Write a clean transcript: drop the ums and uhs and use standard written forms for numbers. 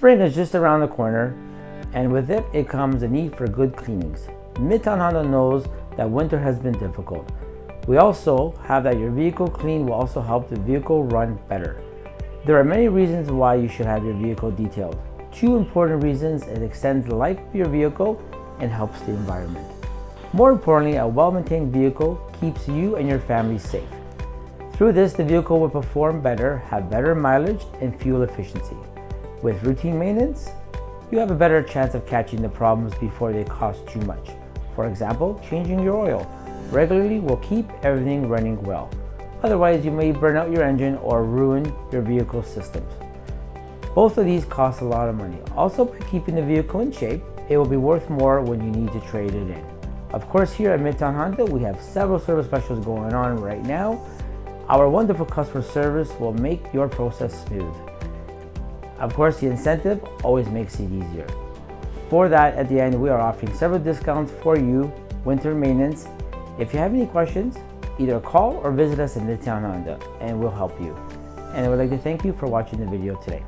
Spring is just around the corner, and with it comes the need for good cleanings. Midtown Honda knows that winter has been difficult. We also have that your vehicle clean will also help the vehicle run better. There are many reasons why you should have your vehicle detailed. Two important reasons: it extends the life of your vehicle and helps the environment. More importantly, a well-maintained vehicle keeps you and your family safe. Through this, the vehicle will perform better, have better mileage and fuel efficiency. With routine maintenance, you have a better chance of catching the problems before they cost too much. For example, changing your oil regularly will keep everything running well. Otherwise, you may burn out your engine or ruin your vehicle systems. Both of these cost a lot of money. Also, by keeping the vehicle in shape, it will be worth more when you need to trade it in. Of course, here at Midtown Honda, we have several service specials going on right now. Our wonderful customer service will make your process smooth. Of course, the incentive always makes it easier. For that, at the end, we are offering several discounts for you, winter maintenance. If you have any questions, either call or visit us at Midtown Honda and we'll help you. And I would like to thank you for watching the video today.